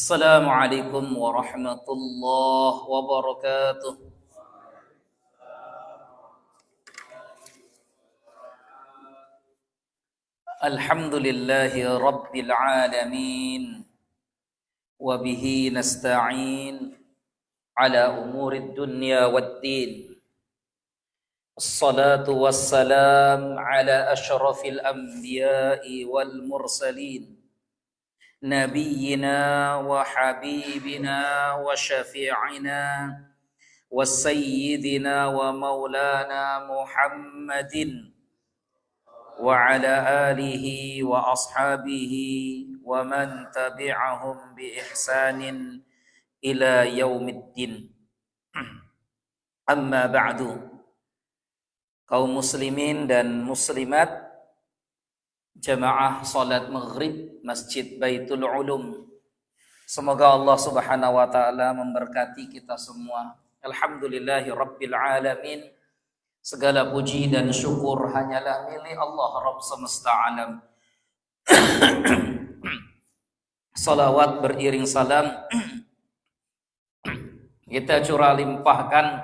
Assalamualaikum warahmatullahi wabarakatuh. Alhamdulillahi rabbil alamin. Wa bihi nasta'in ala umurid dunya waddin. Assalatu wassalam ala ashrafil anbiya'i wal mursalin. نبينا وحبيبنا وشفيعنا وسيدنا ومولانا محمد وعلى آله وأصحابه ومن تبعهم بإحسان إلى يوم الدين. أما بعد, kaum muslimin dan muslimat jamaah salat maghrib Masjid Baitul Ulum, semoga Allah subhanahu wa ta'ala memberkati kita semua. Alhamdulillahi rabbil alamin. Segala puji dan syukur hanyalah milik Allah Rabb semesta alam. Salawat beriring salam kita curah limpahkan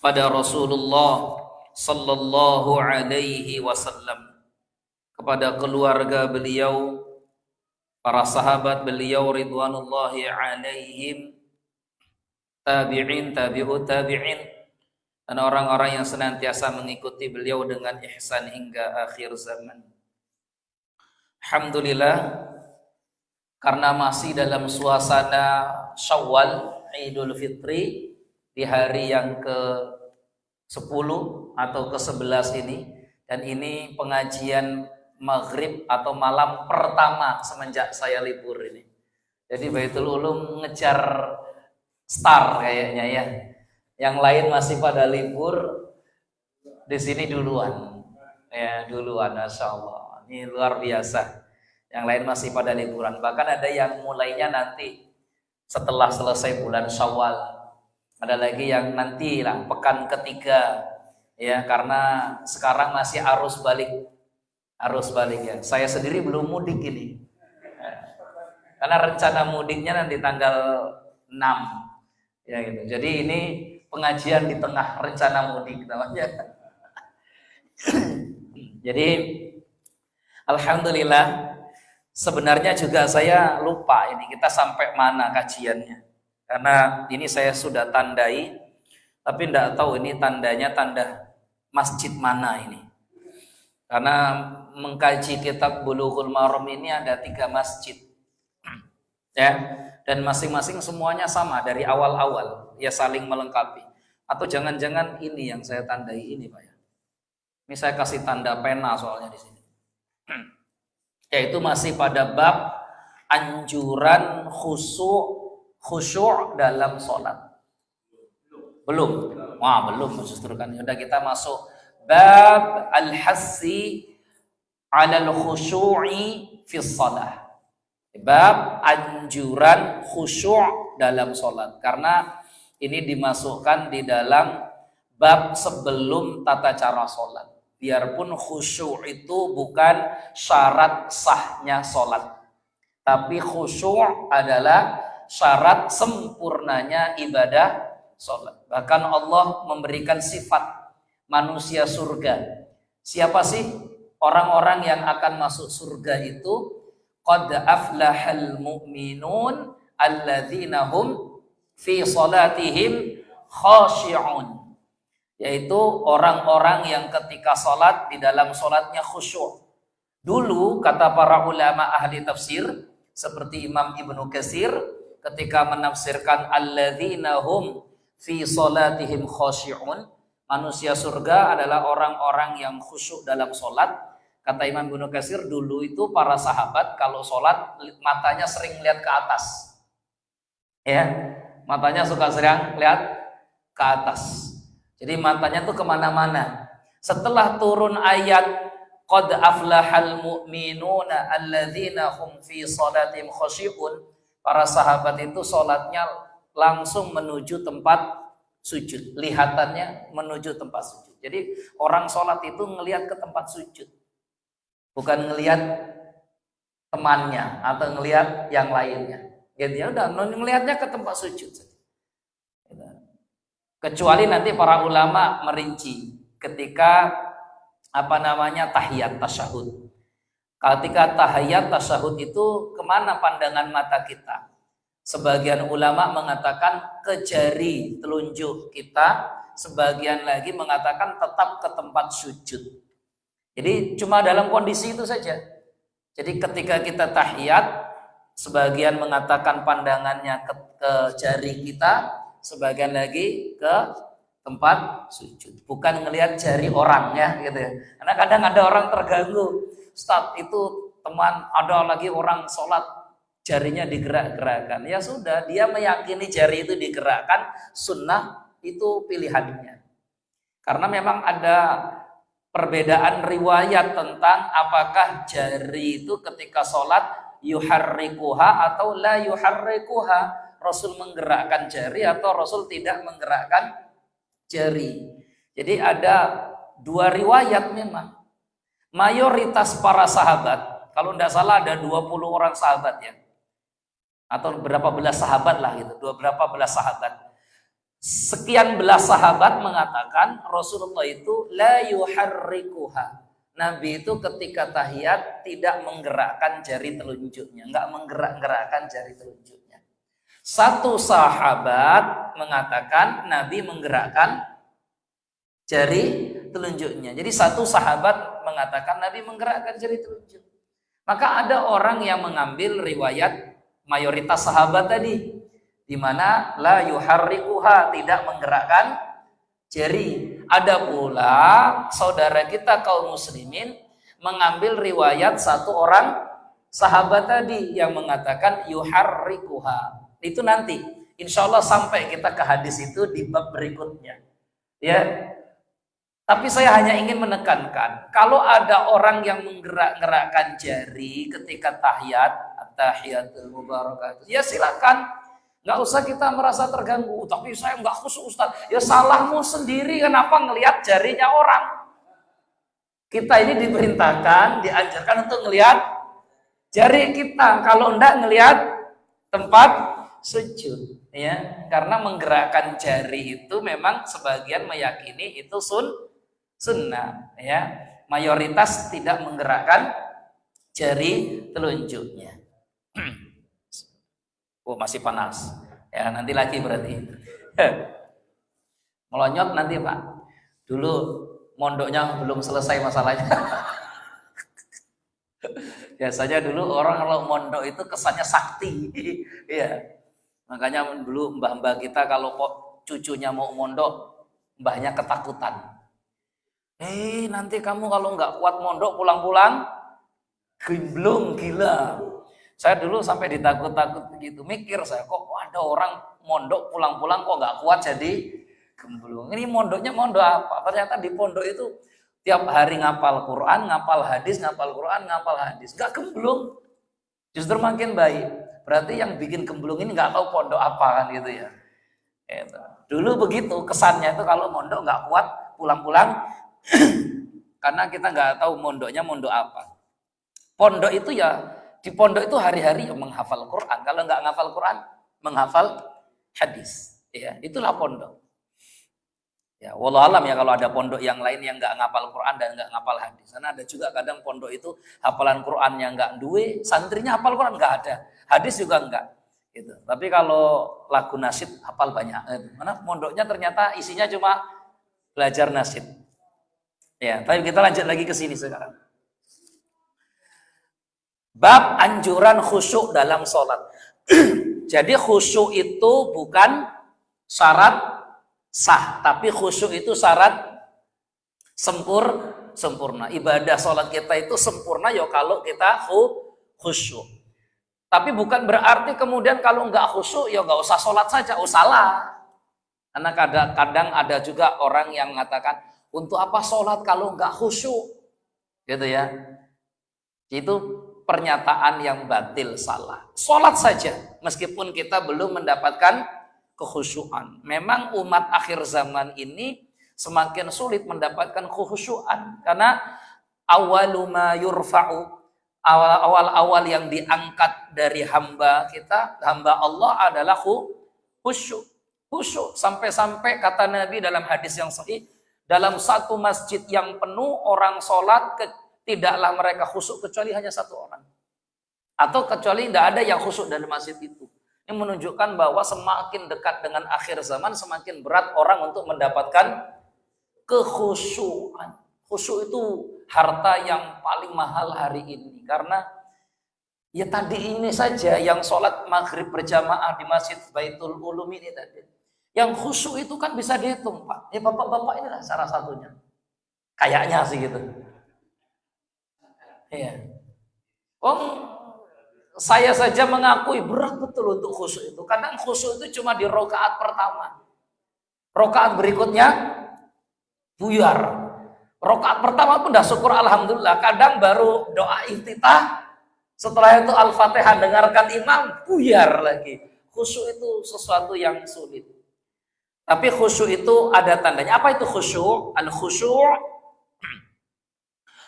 pada Rasulullah sallallahu alaihi wasallam, kepada keluarga beliau, para sahabat beliau ridwanullahi alaihim, tabi'in, tabi'ut tabi'in, dan orang-orang yang senantiasa mengikuti beliau dengan ihsan hingga akhir zaman. Alhamdulillah, karena masih dalam suasana Syawal, Idul Fitri, di hari yang ke-10 atau ke-11 ini, dan ini pengajian maghrib atau malam pertama semenjak saya libur ini. Jadi Baitul Ulum ngejar star kayaknya ya. Yang lain masih pada libur, di sini duluan. Ya, duluan, Masya Allah. Ini luar biasa. Yang lain masih pada liburan. Bahkan ada yang mulainya nanti setelah selesai bulan Syawal. Ada lagi yang nanti lah pekan ketiga. Ya, karena sekarang masih arus balik ya. Saya sendiri belum mudik ini. Karena rencana mudiknya nanti tanggal 6. Ya gitu. Jadi ini pengajian di tengah rencana mudik namanya. Jadi alhamdulillah, sebenarnya juga saya lupa ini kita sampai mana kajiannya. Karena ini saya sudah tandai, tapi tidak tahu ini tandanya tanda masjid mana ini. Karena mengkaji kitab Bulughul Maram ini ada 3 masjid, ya, dan masing-masing semuanya sama dari awal-awal, ya saling melengkapi. Atau jangan-jangan ini yang saya tandai ini, Pak ya. Ini saya kasih tanda pena soalnya di sini. Yaitu masih pada bab anjuran khusyuk dalam sholat. Belum. Wah, belum justru kan. Udah kita masuk bab al-hassi 'alal khusyu'i fi shalah. Bab anjuran khusyuk dalam sholat. Karena ini dimasukkan di dalam bab sebelum tata cara sholat. Biarpun khusyuk itu bukan syarat sahnya sholat, tapi khusyuk adalah syarat sempurnanya ibadah sholat. Bahkan Allah memberikan sifat manusia surga. Siapa sih orang-orang yang akan masuk surga itu? Qad aflahal mu'minun alladzina hum fi salatihim khashi'un. Yaitu orang-orang yang ketika sholat, di dalam sholatnya khusyuk. Dulu kata para ulama ahli tafsir seperti Imam Ibnu Katsir ketika menafsirkan alladzina hum fi salatihim khashi'un, manusia surga adalah orang-orang yang khusyuk dalam sholat. Kata Imam Ibnu Katsir, dulu itu para sahabat kalau sholat matanya sering lihat ke atas. Ya, matanya suka sering lihat ke atas. Jadi matanya tuh kemana-mana. Setelah turun ayat qad aflahal mu'minuna alladzina hum fi salatihim khashi'un, para sahabat itu sholatnya langsung menuju tempat sujud, lihatannya menuju tempat sujud. Jadi orang sholat itu ngelihat ke tempat sujud, bukan ngelihat temannya atau ngelihat yang lainnya. Gitu ya, udah ngelihatnya ke tempat sujud saja. Kecuali nanti para ulama merinci ketika tahiyat tasyahud. Ketika tahiyat tasyahud itu kemana pandangan mata kita? Sebagian ulama mengatakan ke jari telunjuk kita, sebagian lagi mengatakan tetap ke tempat sujud. Jadi cuma dalam kondisi itu saja. Jadi ketika kita tahiyat, sebagian mengatakan pandangannya ke jari kita, sebagian lagi ke tempat sujud. Bukan ngelihat jari orang ya gitu ya. Karena kadang ada orang terganggu. Ustaz, itu teman ada lagi orang sholat jarinya digerak-gerakkan. Ya sudah, dia meyakini jari itu digerakkan, sunnah itu pilihannya. Karena memang ada perbedaan riwayat tentang apakah jari itu ketika sholat yuharrikuha atau la yuharrikuha. Rasul menggerakkan jari atau Rasul tidak menggerakkan jari. Jadi ada dua riwayat memang. Mayoritas para sahabat, kalau tidak salah ada 20 orang sahabat ya. Atau berapa belas sahabat lah gitu, berapa belas sahabat. Sekian belas sahabat mengatakan Rasulullah itu la yuharrikuha. Nabi itu ketika tahiyat tidak menggerakkan jari telunjuknya, enggak menggerak-gerakkan jari telunjuknya. Satu sahabat mengatakan Nabi menggerakkan jari telunjuknya. Jadi satu sahabat mengatakan Nabi menggerakkan jari telunjuk. Maka ada orang yang mengambil riwayat mayoritas sahabat tadi, di mana la yuharrikuha, tidak menggerakkan jari. Ada pula saudara kita kaum muslimin mengambil riwayat satu orang sahabat tadi yang mengatakan yuharrikuha. Itu nanti insya Allah sampai kita ke hadis itu di bab berikutnya ya. Tapi saya hanya ingin menekankan, kalau ada orang yang menggerak-gerakkan jari ketika tahiyat, at-tahiyatul mubarakatuh, ya silakan, nggak usah kita merasa terganggu. Tapi saya nggak khusyuk Ustaz. Ya salahmu sendiri, kenapa ngelihat jarinya orang? Kita ini diperintahkan, diajarkan untuk ngelihat jari kita. Kalau enggak ngelihat tempat sujud, ya, karena menggerakkan jari itu memang sebagian meyakini itu sunnah, ya. Mayoritas tidak menggerakkan jari telunjuknya. Oh, masih panas. Ya, nanti lagi berarti. Melonyot nanti, Pak. Dulu mondoknya belum selesai masalahnya. Biasanya dulu orang kalau mondok itu kesannya sakti. Iya. Makanya dulu mbah-mbah kita kalau cucunya mau mondok, mbahnya ketakutan. Nanti kamu kalau nggak kuat mondok pulang-pulang gemblung gila. Saya dulu sampai ditakut-takut gitu, mikir saya kok ada orang mondok pulang-pulang kok nggak kuat jadi gemblung. Ini mondoknya mondok apa? Ternyata di pondok itu tiap hari ngapal Quran, ngapal hadis, ngapal Quran, ngapal hadis, nggak gemblung, justru makin baik. Berarti yang bikin gemblung ini nggak tahu pondok apa kan gitu ya. Dulu begitu kesannya itu kalau mondok nggak kuat pulang-pulang karena kita nggak tahu mondoknya mondok apa. Pondok itu ya di pondok itu hari-hari ya menghafal Quran. Kalau nggak menghafal Quran, menghafal hadis. Ya itulah pondok. Ya, wallah alam ya kalau ada pondok yang lain yang nggak ngapal Quran dan nggak ngapal hadis. Karena ada juga kadang pondok itu hafalan Quran yang nggak duwe, santrinya hafal Quran nggak ada, hadis juga nggak. Gitu. Tapi kalau lagu nasyid hafal banyak. Mana pondoknya ternyata isinya cuma belajar nasyid. Ya, tapi kita lanjut lagi ke sini sekarang. Bab anjuran khusyuk dalam sholat. Jadi khusyuk itu bukan syarat sah, tapi khusyuk itu syarat sempurna. Ibadah sholat kita itu sempurna ya kalau kita khusyuk. Tapi bukan berarti kemudian kalau nggak khusyuk ya nggak usah sholat saja. Oh salah. Karena kadang ada juga orang yang mengatakan untuk apa sholat kalau nggak khusyuk, gitu ya. Itu pernyataan yang batil, salah. Sholat saja meskipun kita belum mendapatkan kekhusyuan. Memang umat akhir zaman ini semakin sulit mendapatkan kekhusyuan karena awwalu ma yurfa'u awal-awal yang diangkat dari hamba kita, hamba Allah adalah khusyuk. Khusyuk sampai-sampai kata Nabi dalam hadis yang sahih, dalam satu masjid yang penuh orang sholat, tidaklah mereka khusyuk kecuali hanya satu orang. Atau kecuali tidak ada yang khusyuk dalam masjid itu. Ini menunjukkan bahwa semakin dekat dengan akhir zaman, semakin berat orang untuk mendapatkan kekhusyuan. Khusyuk itu harta yang paling mahal hari ini. Karena ya tadi ini saja yang sholat maghrib berjamaah di Masjid Baitul Ulum ini tadi. Yang khusyuk itu kan bisa dihitung, Pak. Ya bapak-bapak inilah salah satunya. Kayaknya sih gitu. Iya. Saya saja mengakui berat betul untuk khusyuk itu. Kadang khusyuk itu cuma di rokaat pertama. Rokaat berikutnya buyar. Rokaat pertama pun dah syukur alhamdulillah. Kadang baru doa iftitah. Setelah itu Al-Fatihah dengarkan imam, buyar lagi. Khusyuk itu sesuatu yang sulit. Tapi khusyuk itu ada tandanya. Apa itu khusyuk? Al-khusyuk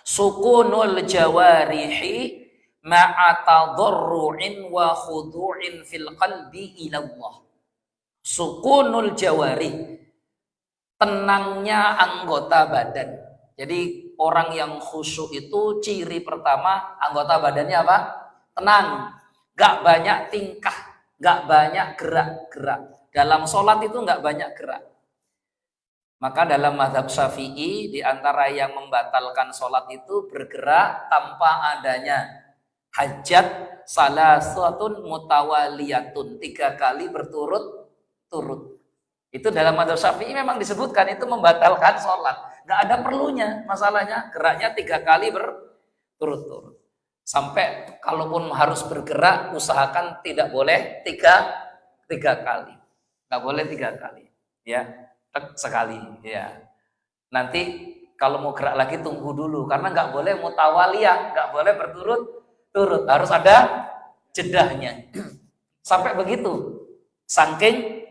sukunul jawarihi ma'a tadarru'in wa khudu'in fil qalbi ila Allah. Sukunul jawarih, tenangnya anggota badan. Jadi orang yang khusyuk itu ciri pertama anggota badannya apa? Tenang, gak banyak tingkah, gak banyak gerak-gerak. Dalam sholat itu nggak banyak gerak. Maka dalam mazhab Syafi'i, di antara yang membatalkan sholat itu bergerak tanpa adanya hajat salasatun mutawaliyatun, 3 kali berturut-turut. Itu dalam mazhab Syafi'i memang disebutkan itu membatalkan sholat. Nggak ada perlunya, masalahnya geraknya 3 kali berturut-turut. Sampai kalaupun harus bergerak, usahakan tidak boleh tiga kali. Nggak boleh 3 kali, ya, sekali, ya. Nanti kalau mau gerak lagi tunggu dulu, karena nggak boleh mutawaliyah, nggak boleh berturut-turut, harus ada jedahnya. Sampai begitu, saking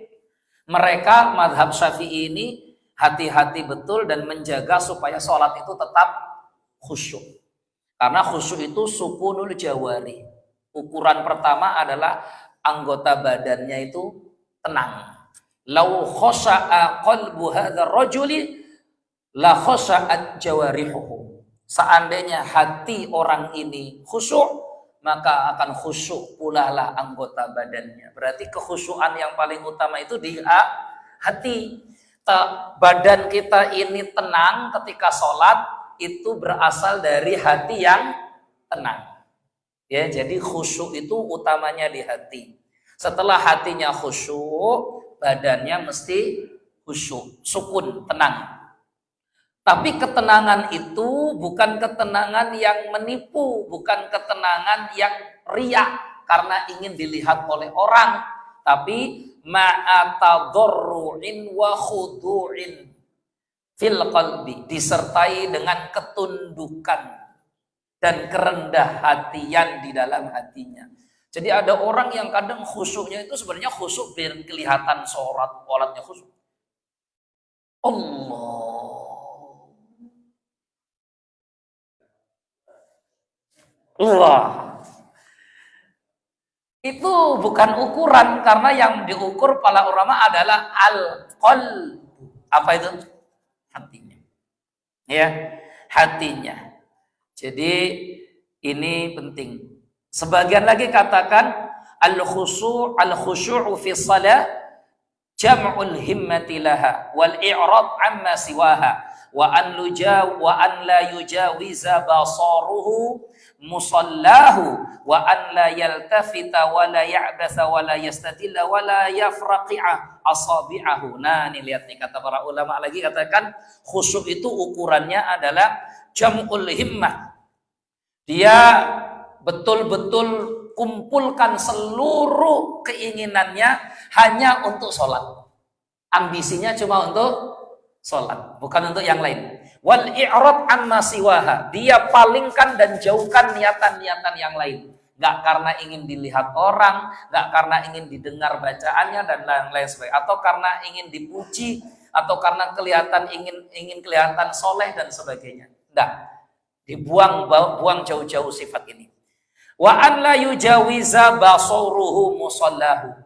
mereka mazhab Syafi'i ini hati-hati betul dan menjaga supaya sholat itu tetap khusyuk. Karena khusyuk itu sukunul jawari. Ukuran pertama adalah anggota badannya itu tenang. Lau khosha'a qalbu hadzal rajuli la khosha'at jawarihuhu. Seandainya hati orang ini khusyuk, maka akan khusyuk pula lah anggota badannya. Berarti kekhusyuan yang paling utama itu di hati. Badan kita ini tenang ketika sholat itu berasal dari hati yang tenang. Ya, jadi khusyuk itu utamanya di hati. Setelah hatinya khusyuk, badannya mesti khusyuk, sukun, tenang. Tapi ketenangan itu bukan ketenangan yang menipu, bukan ketenangan yang riya karena ingin dilihat oleh orang, tapi ma'atadarru'in wa khudu'in fil qalbi, disertai dengan ketundukan dan kerendah hatian di dalam hatinya. Jadi ada orang yang kadang khusyuknya itu sebenarnya khusyuk biar kelihatan sholatnya khusyuk. Allah. Itu bukan ukuran, karena yang diukur para ulama adalah al-qalb. Apa itu? Hatinya. Ya, hatinya. Jadi ini penting. Sebagian lagi katakan al-khusyu'u fi shalah jam'ul himmati laha wal i'rad amma siwaha wa an la yujawiza basaruhu musallahu wa an la yaltafita wa la ya'batha wa la yastadilla wa la yafraqi'a asabi'ahu. Nah, ini lihat nih kata para ulama lagi, katakan khusyuk itu ukurannya adalah jam'ul himmah. Dia betul-betul kumpulkan seluruh keinginannya hanya untuk sholat. Ambisinya cuma untuk sholat, bukan untuk yang lain. Wal i'rad amma siwaha, dia palingkan dan jauhkan niatan-niatan yang lain. Gak karena ingin dilihat orang, gak karena ingin didengar bacaannya dan lain-lain sebagainya, atau karena ingin dipuji, atau karena ingin kelihatan soleh dan sebagainya. Nggak, buang jauh-jauh sifat ini. Wa an la yujawiza basaruhu musallahu.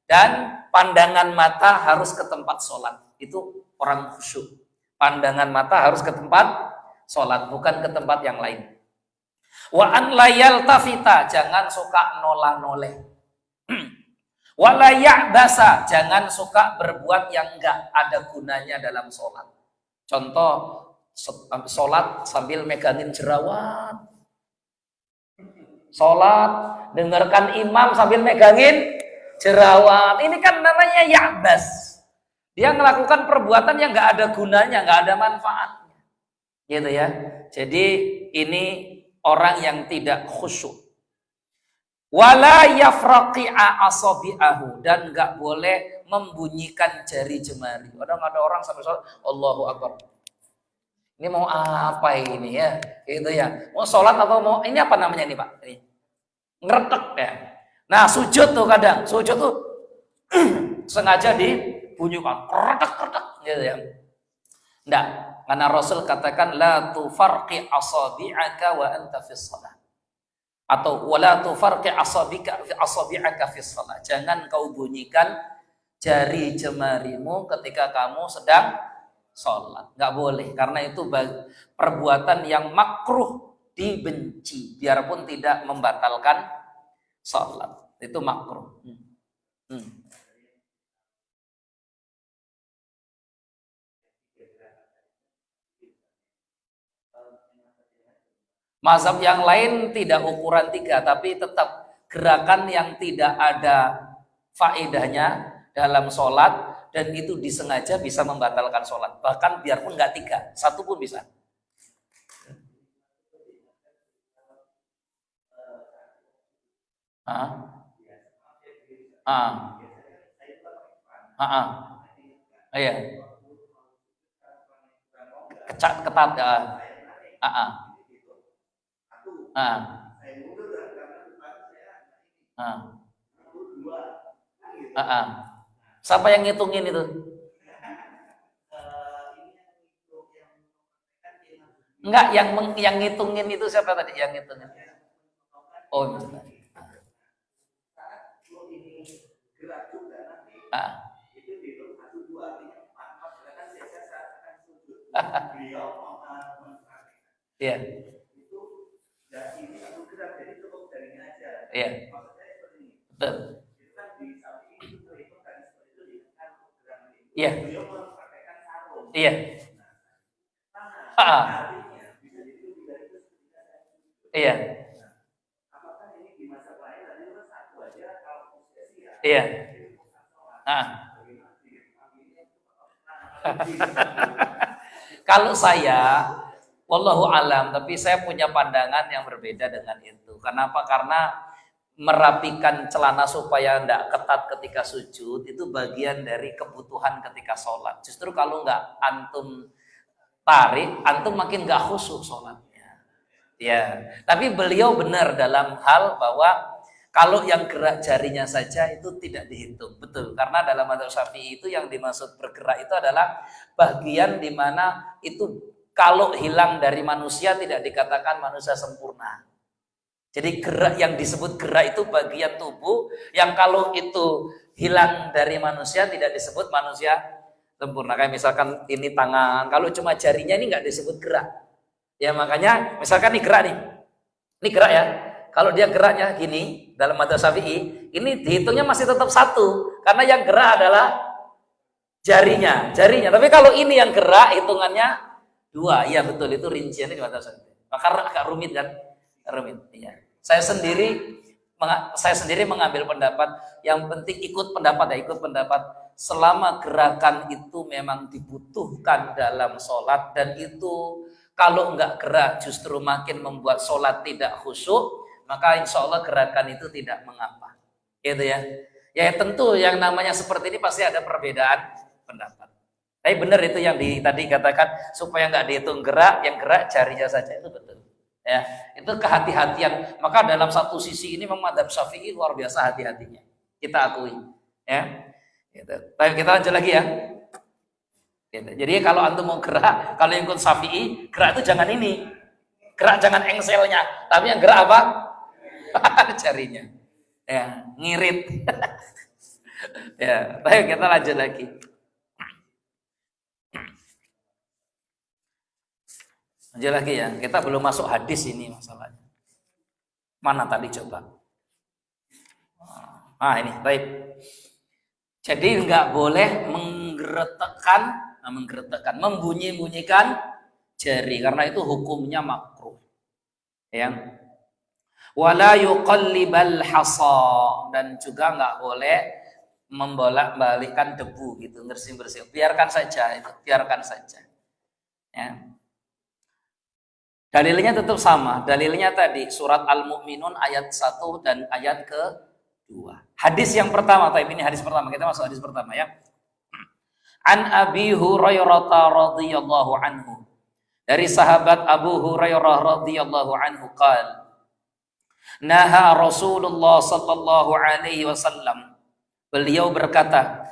Dan pandangan mata harus ke tempat sholat. Itu orang khusyuk. Pandangan mata harus ke tempat sholat, bukan ke tempat yang lain. Wa an la yaltafita, jangan suka nola-noleh. Wa la ya'basa, jangan suka berbuat yang enggak ada gunanya dalam sholat. Contoh, sholat sambil megangin jerawat. Sholat, dengarkan imam sambil megangin jerawat. Ini kan namanya ya'bas. Dia melakukan perbuatan yang nggak ada gunanya, nggak ada manfaatnya, gitu ya. Jadi ini orang yang tidak khusyuk. Wala yafraqi'a asabi'ahu, dan nggak boleh membunyikan jari jemari. Kadang ada orang sampai sholat, Allahu Akbar. Ini mau apa ini ya? Gitu ya. Mau sholat atau mau ini apa namanya ini Pak? Ini ngeretek ya. Nah sujud tuh kadang, sujud tuh sengaja dibunyikan, kretek-kretek gitu ya. Enggak, karena Rasul katakan la tufarqi asabi'aka wa anta fis shalah. Atau wala tufarqi asabi'aka fis shalah. Jangan kau bunyikan jari jemarimu ketika kamu sedang sholat. Enggak boleh, karena itu perbuatan yang makruh, dibenci, biarpun tidak membatalkan sholat. Itu makruh. Mazhab yang lain tidak ukuran 3, tapi tetap gerakan yang tidak ada faedahnya dalam sholat, dan itu disengaja bisa membatalkan sholat. Bahkan biarpun nggak 3, 1 pun bisa. Iya. Ketat ya. Siapa yang ngitungin itu? Enggak, yang ngitungin itu siapa tadi yang ngitungin? Oh, iya. Iya. Betul. Iya. Iya. Iya. Iya. Kalau saya, wallahu alam, tapi saya punya pandangan yang berbeda dengan itu. Kenapa? Karena merapikan celana supaya tidak ketat ketika sujud itu bagian dari kebutuhan ketika sholat. Justru kalau nggak antum tarik, antum makin nggak khusyuk sholatnya. Ya, tapi beliau benar dalam hal bahwa kalau yang gerak jarinya saja itu tidak dihitung, betul. Karena dalam mazhab Syafi'i itu yang dimaksud bergerak itu adalah bagian di mana itu kalau hilang dari manusia tidak dikatakan manusia sempurna. Jadi gerak yang disebut gerak itu bagian tubuh yang kalau itu hilang dari manusia tidak disebut manusia sempurna. Kayak misalkan ini tangan, kalau cuma jarinya ini nggak disebut gerak. Ya makanya misalkan ini gerak nih, ini gerak ya. Kalau dia geraknya gini dalam mazhab Syafi'i, ini dihitungnya masih tetap 1 karena yang gerak adalah jarinya. Tapi kalau ini yang gerak hitungannya 2. Iya betul, itu rinciannya di mazhab Syafi'i. Maka agak rumit kan? Rumit. Iya. Saya sendiri mengambil pendapat yang penting ikut pendapat selama gerakan itu memang dibutuhkan dalam sholat, dan itu kalau enggak gerak justru makin membuat sholat tidak khusyuk, maka insya Allah gerakan itu tidak mengapa, gitu ya. Ya tentu yang namanya seperti ini pasti ada perbedaan pendapat. Tapi benar itu yang tadi katakan supaya nggak dihitung gerak, yang gerak jarinya saja, itu betul. Ya, itu kehati-hatian. Maka dalam satu sisi ini memang mazhab Syafi'i luar biasa hati-hatinya. Kita akui, ya. Gitu. Baik, kita lanjut lagi ya. Gitu. Jadi kalau antum mau gerak, kalau yang ikut Syafi'i, gerak itu jangan ini. Gerak jangan engselnya, tapi yang gerak apa? Jarinya. Ya, ngirit. Ya, baik kita lanjut lagi. Lanjut lagi ya. Kita belum masuk hadis ini masalahnya. Mana tadi coba? Ini baik. Jadi nggak boleh membunyi-bunyikan jari karena itu hukumnya makruh. Ya. Wala yuqallibal hasa, dan juga nggak boleh membolak-balikkan debu gitu, bersih-bersih. Biarkan saja itu, biarkan saja. Ya. Dalilnya tetap sama. Dalilnya tadi surat Al-Mu'minun ayat 1 dan ayat ke-2. Hadis yang pertama, ini hadis pertama. Kita masuk hadis pertama ya. An Abi Hurairah radhiyallahu anhu. Dari sahabat Abu Hurairah radhiyallahu anhu qala naha Rasulullah sallallahu alaihi wasallam. Beliau berkata,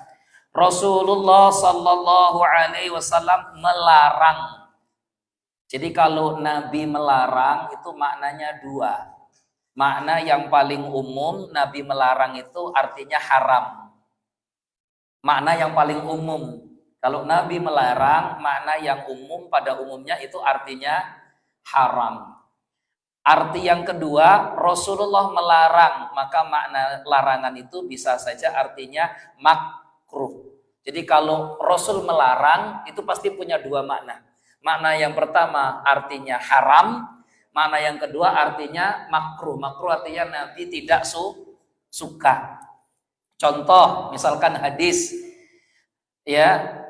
Rasulullah sallallahu alaihi wasallam melarang. Jadi kalau Nabi melarang itu maknanya dua. Makna yang paling umum, Nabi melarang itu artinya haram. Makna yang paling umum. Kalau Nabi melarang, makna yang umum pada umumnya itu artinya haram. Arti yang kedua, Rasulullah melarang, maka makna larangan itu bisa saja artinya makruh. Jadi kalau Rasul melarang, itu pasti punya dua makna. Makna yang pertama artinya haram, makna yang kedua artinya makruh. Makruh artinya Nabi tidak suka. Contoh, misalkan hadis, ya,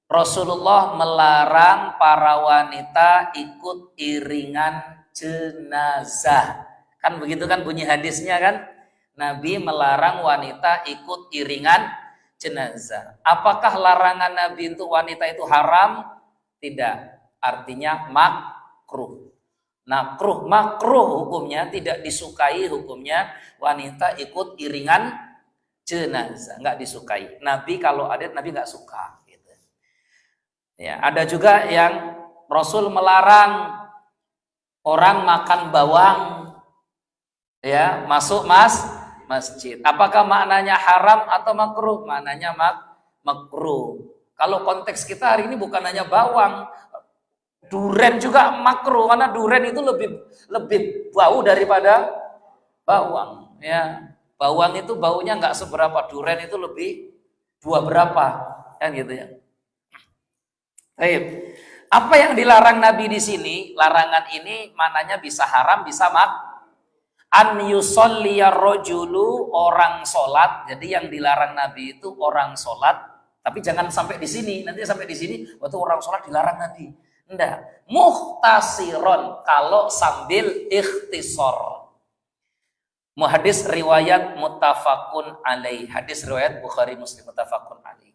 Rasulullah melarang para wanita ikut iringan jenazah. Kan begitu kan bunyi hadisnya kan? Nabi melarang wanita ikut iringan jenazah. Apakah larangan Nabi untuk wanita itu haram? Tidak. Artinya makruh. Makruh hukumnya, tidak disukai hukumnya wanita ikut iringan jenazah, nggak disukai. Nabi kalau ada, Nabi nggak suka. Gitu. Ya, ada juga yang Rasul melarang orang makan bawang, ya, masuk masjid. Apakah maknanya haram atau makruh? Maknanya makruh. Kalau konteks kita hari ini bukan hanya bawang, duren juga makruh karena duren itu lebih bau daripada bawang. Ya, bawang itu baunya nggak seberapa, duren itu lebih dua berapa, kan gitu ya. Baik. Apa yang dilarang Nabi di sini? Larangan ini maknanya bisa haram, bisa an yusolliya rojulu, orang sholat. Jadi yang dilarang Nabi itu orang sholat. Tapi jangan sampai di sini. Nanti sampai di sini waktu orang sholat dilarang Nabi. Enggak. Muhtasiron, kalau sambil ikhtisor. Hadis riwayat muttafaqun alaih. Hadis riwayat Bukhari Muslim muttafaqun alaih.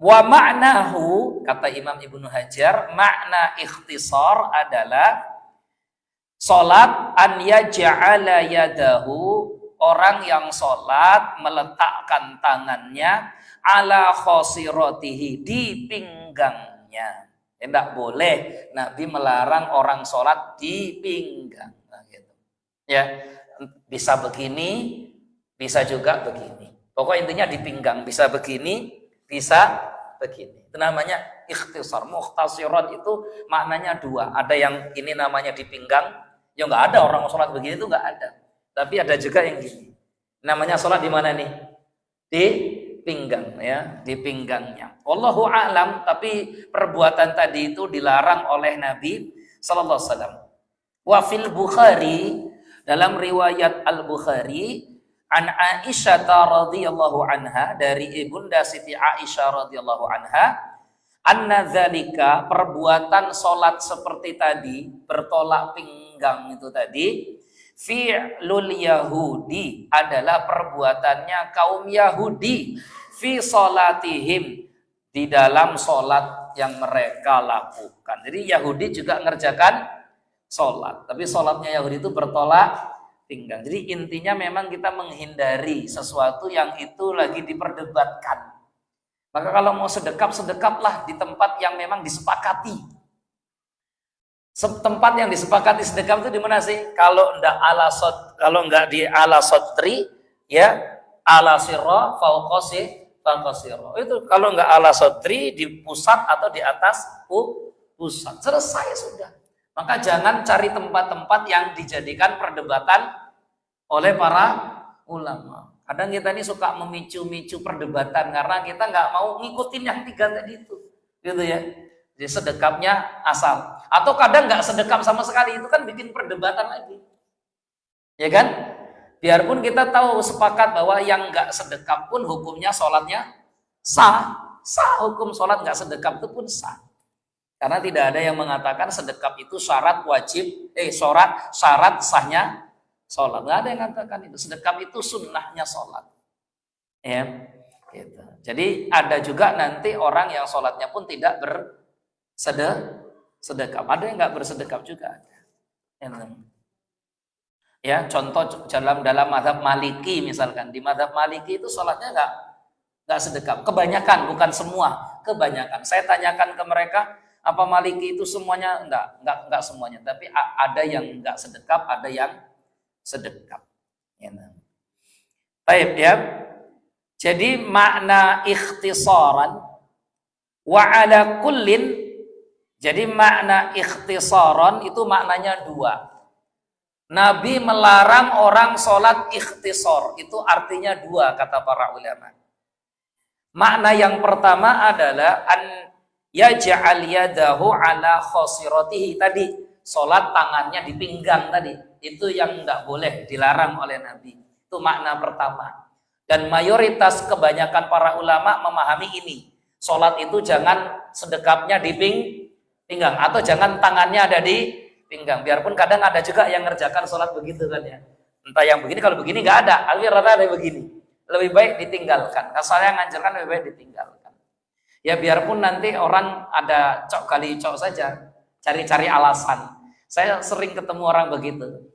Wa ma'nahu, kata Imam Ibnu Hajar, makna ikhtisar adalah salat an yaj'ala yadahu, orang yang salat meletakkan tangannya ala khosiratihi, di pinggangnya. Tidak boleh Nabi melarang orang sholat di pinggang. Nah, gitu. Ya, bisa begini, bisa juga begini. Pokoknya intinya di pinggang, bisa begini, bisa begini. Itu namanya ikhtisar. Muhtasiran itu maknanya dua. Ada yang ini namanya di pinggang, ya nggak ada orang sholat begini, itu nggak ada. Tapi ada juga yang gini. Namanya sholat di mana nih? Di pinggang, ya, di pinggangnya. Wallahu a'lam, tapi perbuatan tadi itu dilarang oleh Nabi sallallahu alaihi wasallam. Wa fil Bukhari, dalam riwayat Al-Bukhari, an Aisyah radhiyallahu anha, dari Ibunda Siti Aisyah radhiyallahu anha, anna dzalika, perbuatan salat seperti tadi, bertolak pinggang itu tadi, fi'lul Yahudi, adalah perbuatannya kaum Yahudi, fi salatihim, di dalam salat yang mereka lakukan. Jadi Yahudi juga ngerjakan salat, tapi salatnya Yahudi itu bertolak pinggang. Jadi intinya memang kita menghindari sesuatu yang itu lagi diperdebatkan. Maka kalau mau sedekap, sedekaplah di tempat yang memang disepakati. Tempat yang disepakati sedekap itu di mana sih? Kalau enggak di ala sotri, ya ala sirra fauqasiro. Itu kalau enggak ala sotri di pusat atau di atas pusat. Selesai sudah. Maka jangan cari tempat-tempat yang dijadikan perdebatan oleh para ulama. Kadang kita ini suka memicu-micu perdebatan karena kita nggak mau ngikutin yang 3 tadi itu, gitu ya. Jadi sedekapnya asal. Atau kadang nggak sedekap sama sekali, itu kan bikin perdebatan lagi. Ya kan? Biarpun kita tahu sepakat bahwa yang nggak sedekap pun hukumnya sholatnya sah. Sah, hukum sholat nggak sedekap itu pun sah. Karena tidak ada yang mengatakan sedekap itu syarat syarat sahnya sholat. Nggak ada yang mengatakan itu. Sedekap itu sunnahnya sholat. Ya, gitu. Jadi ada juga nanti orang yang sholatnya pun tidak sedekap. Ada yang nggak bersedekap juga. Ya, contoh dalam mazhab Maliki misalkan, di mazhab Maliki itu sholatnya nggak sedekap. Kebanyakan, bukan semua, kebanyakan. Saya tanyakan ke mereka, apa Maliki itu semuanya? Enggak semuanya. Tapi ada yang nggak sedekap, ada yang sedekap. Baik ya. Jadi makna ikhtisaran wa ala kullin. Jadi makna ikhtisaran itu maknanya 2. Nabi melarang orang sholat ikhtisar. Itu artinya 2 kata para ulama. Makna yang pertama adalah an yaj'al yadahu ala khosiratihi tadi. Sholat tangannya di pinggang tadi. Itu yang tidak boleh, dilarang oleh Nabi. Itu makna pertama. Dan mayoritas kebanyakan para ulama memahami ini. Sholat itu jangan sedekapnya di pinggang. Atau jangan tangannya ada di pinggang. Biarpun kadang ada juga yang ngerjakan sholat begitu kan ya. Entah yang begini, kalau begini nggak ada. Rata ada begini. Lebih baik ditinggalkan. Kalau saya ngajarkan lebih baik ditinggalkan. Ya biarpun nanti orang ada cok kali cok saja. Cari-cari alasan. Saya sering ketemu orang begitu.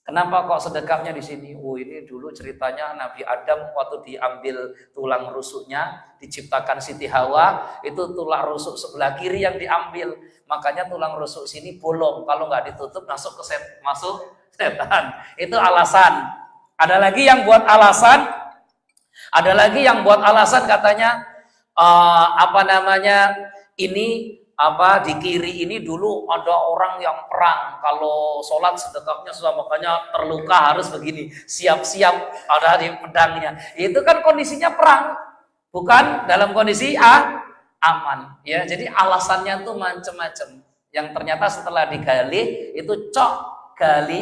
Kenapa kok sedekapnya di sini? Oh ini dulu ceritanya Nabi Adam waktu diambil tulang rusuknya, diciptakan Siti Hawa, itu tulang rusuk sebelah kiri yang diambil. Makanya tulang rusuk sini bolong. Kalau nggak ditutup masuk setan. Itu alasan. Ada lagi yang buat alasan katanya ini di kiri ini dulu ada orang yang perang, kalau sholat sedekapnya susah, makanya terluka harus begini, siap-siap ada di pedangnya. Itu kan kondisinya perang, bukan dalam kondisi aman. Ya, jadi alasannya tuh macam-macam. Yang ternyata setelah digali itu gali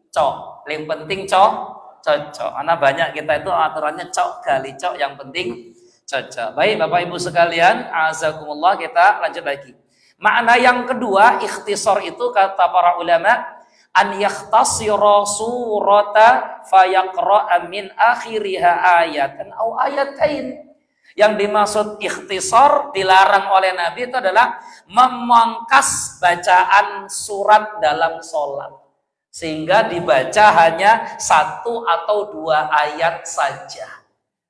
cok. Yang penting cocok. Karena banyak kita itu aturannya gali cok. Yang penting cocok. Baik Bapak Ibu sekalian, azakumullah, kita lanjut lagi. Makna yang kedua, ikhtisar itu kata para ulama, an yakhtasira surata fayaqra'a min akhiriha ayatan au ayatain. Yang dimaksud ikhtisar dilarang oleh Nabi itu adalah memangkas bacaan surat dalam sholat. Sehingga dibaca hanya 1 atau 2 ayat saja.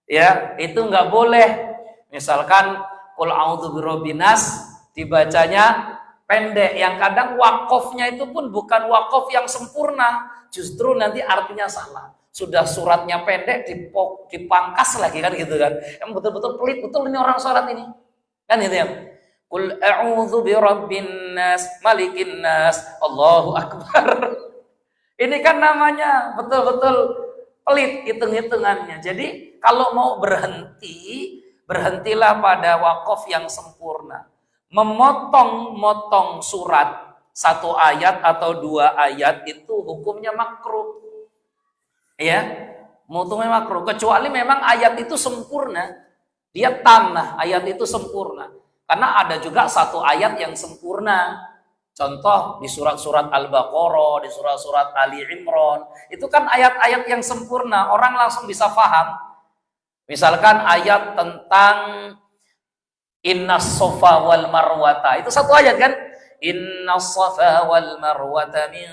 Ya, itu nggak boleh. Misalkan qul a'udzu birabbinas dibacanya pendek, yang kadang wakofnya itu pun bukan wakof yang sempurna, justru nanti artinya salah. Sudah suratnya pendek dipangkas lagi kan gitu kan. Yang betul-betul pelit betul ini orang sholat ini. Kan gitu ya. Qul a'udzu birabbin nas, malikin nas, Allahu akbar. Ini kan namanya betul-betul pelit hitung-hitungannya. Jadi kalau mau berhentilah pada wakaf yang sempurna. Memotong-motong surat 1 ayat atau 2 ayat itu hukumnya makruh. Ya, motongnya makruh. Kecuali memang ayat itu sempurna. Dia tanah, ayat itu sempurna. Karena ada juga 1 ayat yang sempurna. Contoh di surat-surat Al-Baqarah, di surat-surat Ali Imran, itu kan ayat-ayat yang sempurna, orang langsung bisa paham. Misalkan ayat tentang Innas Safa wal Marwata, itu 1 ayat kan? Innas Safa wal Marwata min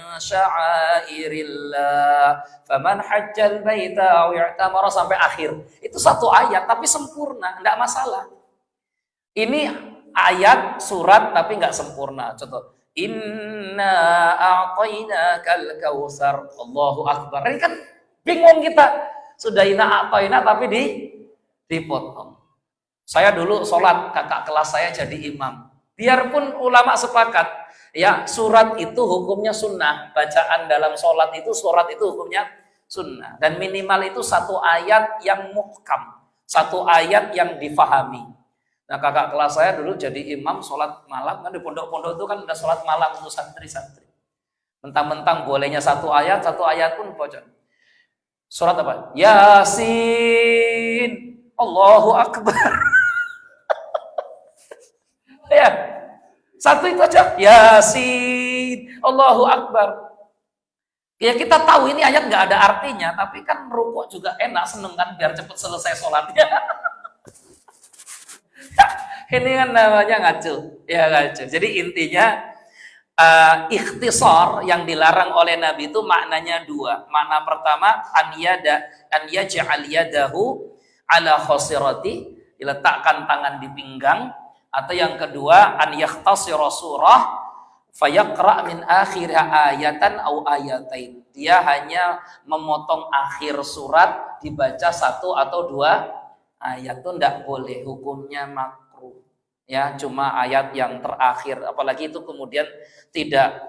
sya'airillah, faman hajjal baita aw i'tamara sampai akhir. Itu 1 ayat tapi sempurna, enggak masalah. Ini ayat surat tapi enggak sempurna. Contoh Inna a'tainakal kautsar. Allahu akbar. Ini kan bingung kita. Sudah inna a'taina tapi dipotong. Saya dulu sholat, kakak kelas saya jadi imam. Biarpun ulama sepakat, ya surat itu hukumnya sunnah. Bacaan dalam sholat itu, surat itu hukumnya sunnah. Dan minimal itu satu ayat yang muhkam. Satu ayat yang difahami. Nah kakak kelas saya dulu jadi imam sholat malam. Kan di pondok-pondok itu kan udah sholat malam untuk santri-santri. Mentang-mentang bolehnya satu ayat pun bocor. Surat apa? Yasin. Allahu Akbar. Ya, satu itu aja. Yasin. Allahu Akbar. Ya kita tahu ini ayat nggak ada artinya, tapi kan rukuk juga enak, seneng kan biar cepat selesai sholatnya. Ini kan namanya ngaco, ya ngaco. Jadi intinya ikhtisar yang dilarang oleh Nabi itu maknanya dua. Makna pertama an yaj'al yadahu ala khosirati, diletakkan tangan di pinggang, atau yang kedua an yakhtasira surah fayaqra min akhirha ayatan au ayatain. Dia hanya memotong akhir surat, dibaca satu atau dua ayat. Itu tidak boleh, hukumnya makruh. Ya, cuma ayat yang terakhir, apalagi itu kemudian tidak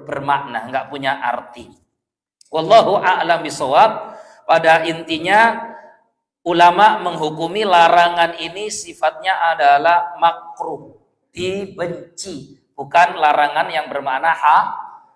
bermakna, nggak punya arti. Wallahu a'lam bishawab. Pada intinya ulama menghukumi larangan ini sifatnya adalah makruh, dibenci, bukan larangan yang bermakna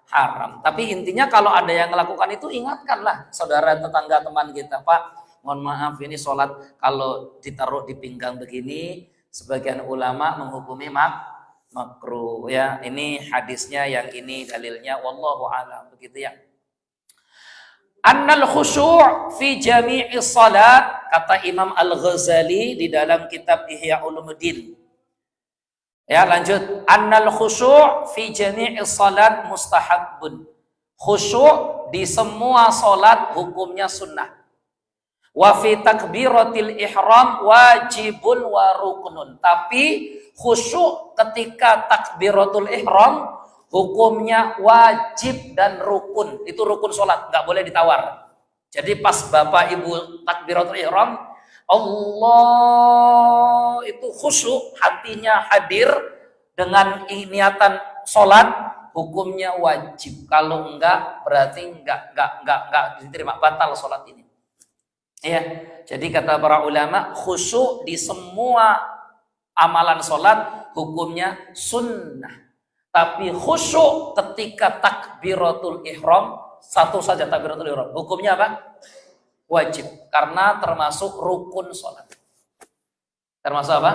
haram. Tapi intinya kalau ada yang melakukan itu, ingatkanlah saudara, tetangga, teman kita. Pak, mohon maaf ini sholat kalau ditaruh di pinggang begini, sebagian ulama menghukumi makruh. Ya, ini hadisnya yang ini dalilnya. Wallahu a'lam, begitu ya. Annal khusyu' fi jami'i salat, kata Imam Al-Ghazali di dalam kitab Ihya Ulumuddin. Ya, lanjut. Annal khusyu' fi jami'i salat mustahabbun. Khusyuk di semua salat hukumnya sunnah. Wa fi takbiratil ihram wajibun wa ruknun. Tapi khusyuk ketika takbiratul ihram hukumnya wajib dan rukun. Itu rukun sholat, nggak boleh ditawar. Jadi pas bapak ibu takbiratul ihram, Allah itu khusyuk, hatinya hadir dengan niatan sholat, hukumnya wajib. Kalau enggak, berarti enggak diterima, batal sholat ini. Ya, jadi kata para ulama, khusyuk di semua amalan sholat hukumnya sunnah. Tapi khusyuk ketika takbiratul ihram, satu saja takbiratul ihram, hukumnya apa? Wajib, karena termasuk rukun sholat. Termasuk apa?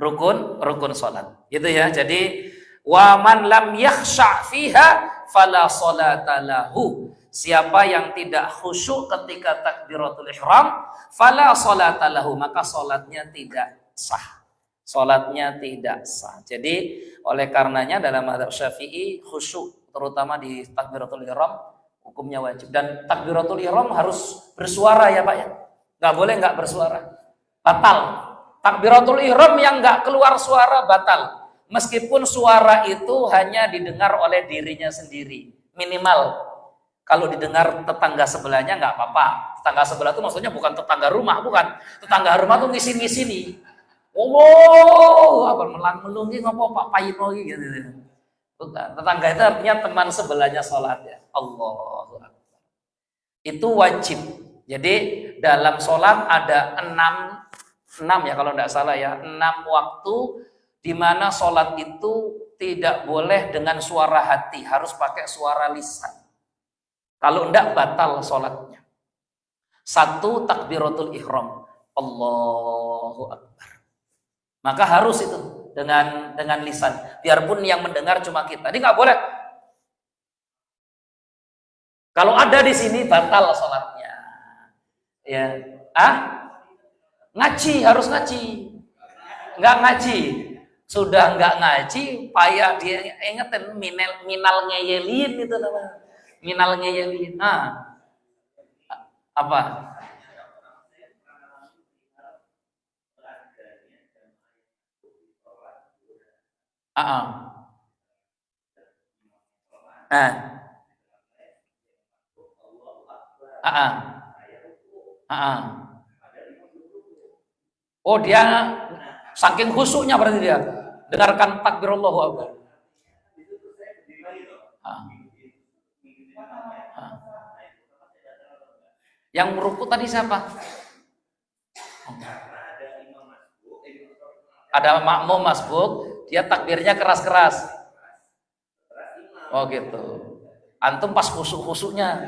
Rukun sholat. Gitu ya. Jadi wa man lam yakhsha fiha fala sholata lahu. Siapa yang tidak khusyuk ketika takbiratul ihram, fala sholata lahu, maka sholatnya tidak sah. Sholatnya tidak sah. Jadi oleh karenanya dalam mazhab Syafi'i khusyuk terutama di takbiratul ihram hukumnya wajib. Dan takbiratul ihram harus bersuara ya Pak ya. Nggak boleh nggak bersuara. Batal. Takbiratul ihram yang nggak keluar suara batal. Meskipun suara itu hanya didengar oleh dirinya sendiri. Minimal. Kalau didengar tetangga sebelahnya nggak apa-apa. Tetangga sebelah itu maksudnya bukan tetangga rumah, bukan. Tetangga rumah tuh ngisin-ngisini. Allah, apa melang-melung ini ngopo Pak Payino gitu. Tetangga itu artinya teman sebelahnya sholat ya. Allahu Akbar. Itu wajib. Jadi dalam sholat ada 6 ya kalau tidak salah ya, 6 waktu di mana sholat itu tidak boleh dengan suara hati, harus pakai suara lisan. Kalau tidak batal sholatnya. 1, takbiratul ihram, Allahu Akbar. Maka harus itu dengan lisan. Biarpun yang mendengar cuma kita. Jadi nggak boleh. Kalau ada di sini batal sholatnya. Ya, ngaji, harus ngaji. Nggak ngaji. Sudah nggak ngaji, payah dia ingetin minal ngeyelin itu namanya. Minal ngeyelin. Apa? Ah, ah, ah, ah, ah. Oh, dia saking khusyuknya berarti dia dengarkan takbirullahu akbar. Ah, ah. Yang meruku tadi siapa? Ada makmum masbuk, dia takbirnya keras-keras. Oh gitu. Antum pas khusuk-khusuknya.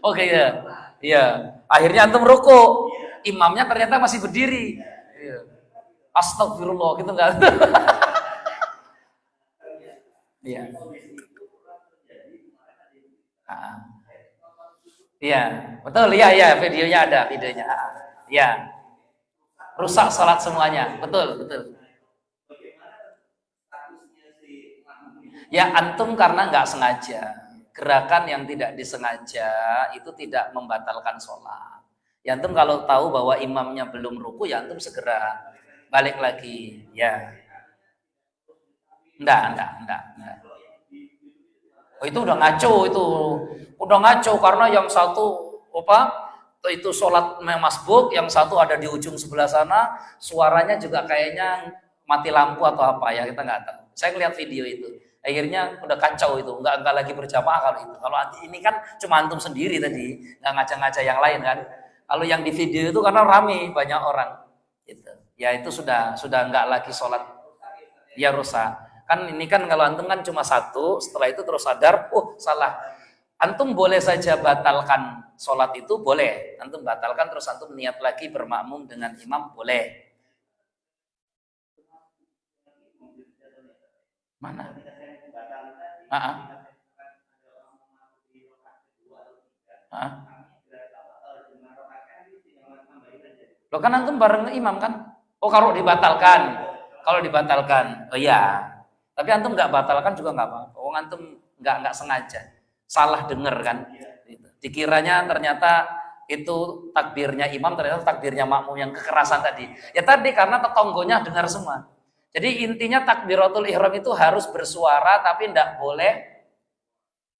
Oke ya. Iya. Akhirnya antum ruku. Imamnya ternyata masih berdiri. Iya. Astagfirullah gitu enggak? Iya. Iya, betul. Iya, iya, videonya ada, videonya. Iya. Rusak salat semuanya. Betul, betul. Ya antum karena nggak sengaja. Gerakan yang tidak disengaja itu tidak membatalkan sholat. Ya antum kalau tahu bahwa imamnya belum ruku, ya antum segera balik lagi. Ya, enggak. Oh, itu udah ngaco itu. Udah ngaco karena yang satu apa? Itu sholat masbuk, yang satu ada di ujung sebelah sana, suaranya juga kayaknya mati lampu atau apa ya, kita nggak tahu. Saya ngeliat video itu. Akhirnya udah kacau itu, nggak lagi berjamaah kalau itu. Kalau ini kan cuma antum sendiri tadi, nggak ngaca-ngaca yang lain kan. Kalau yang di video itu karena rame banyak orang, gitu. Ya itu sudah nggak lagi sholat, ya rusak. Kan ini kan kalau antum kan cuma satu, setelah itu terus sadar, oh salah. Antum boleh saja batalkan sholat itu, boleh. Antum batalkan terus antum niat lagi bermakmum dengan imam, boleh. Mana? Lo kan antum bareng imam kan? Oh kalau dibatalkan, oh iya. Tapi antum nggak batalkan juga nggak apa-apa. Oh antum nggak sengaja, salah dengar kan? Dikiranya ternyata itu takbirnya imam, ternyata takbirnya makmum yang kekerasan tadi. Ya tadi karena tetonggonya dengar semua. Jadi intinya takbiratul ihram itu harus bersuara tapi tidak boleh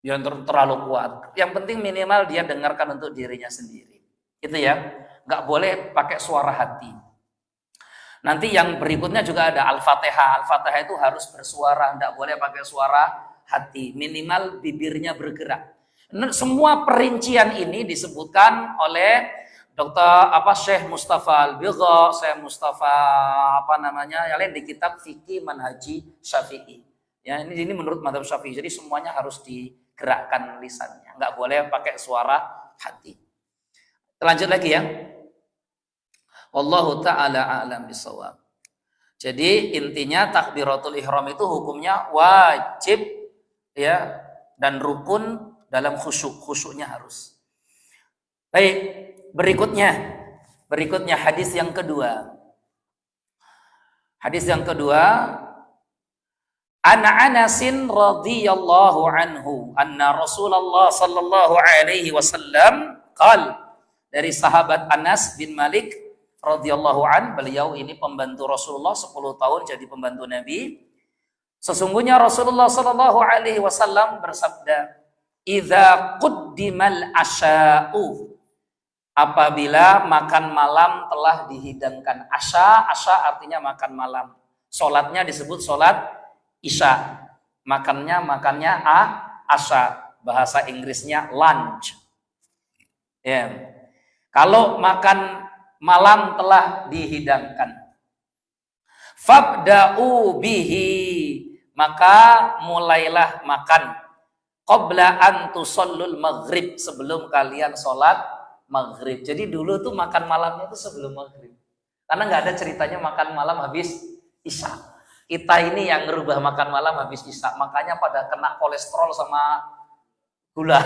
yang terlalu kuat. Yang penting minimal dia dengarkan untuk dirinya sendiri. Itu ya. Nggak boleh pakai suara hati. Nanti yang berikutnya juga ada Al-Fatihah. Al-Fatihah itu harus bersuara, nggak boleh pakai suara hati. Minimal bibirnya bergerak. Semua perincian ini disebutkan oleh Dr. Syekh Mustafa Al-Bigha, Syekh Mustafa yang lain di kitab Fikih Manhaji Syafi'i. Ya, ini menurut mazhab Syafi'i. Jadi semuanya harus digerakkan lisannya, nggak boleh pakai suara hati. Lanjut lagi ya. Wallahu taala a'lam bishawab. Jadi intinya takbiratul ihram itu hukumnya wajib ya dan rukun dalam khusyuknya harus. Baik. Berikutnya hadis yang kedua. Hadis yang kedua, Ana Anasin radhiyallahu anhu anna Rasulullah sallallahu alaihi wasallam qala, dari sahabat Anas bin Malik radhiyallahu an, beliau ini pembantu Rasulullah 10 tahun jadi pembantu Nabi. Sesungguhnya Rasulullah sallallahu alaihi wasallam bersabda, "Idza quddimal asya'u", apabila makan malam telah dihidangkan. Asya artinya makan malam. Solatnya disebut solat isya. Makannya asya. Bahasa Inggrisnya lunch. Ya. Kalau makan malam telah dihidangkan, fabda'u bihi, maka mulailah makan. Qabla an tusallul maghrib, sebelum kalian sholat maghrib. Jadi dulu tuh makan malamnya itu sebelum maghrib. Karena nggak ada ceritanya makan malam habis isya. Kita ini yang ngerubah makan malam habis isya. Makanya pada kena kolesterol sama gula.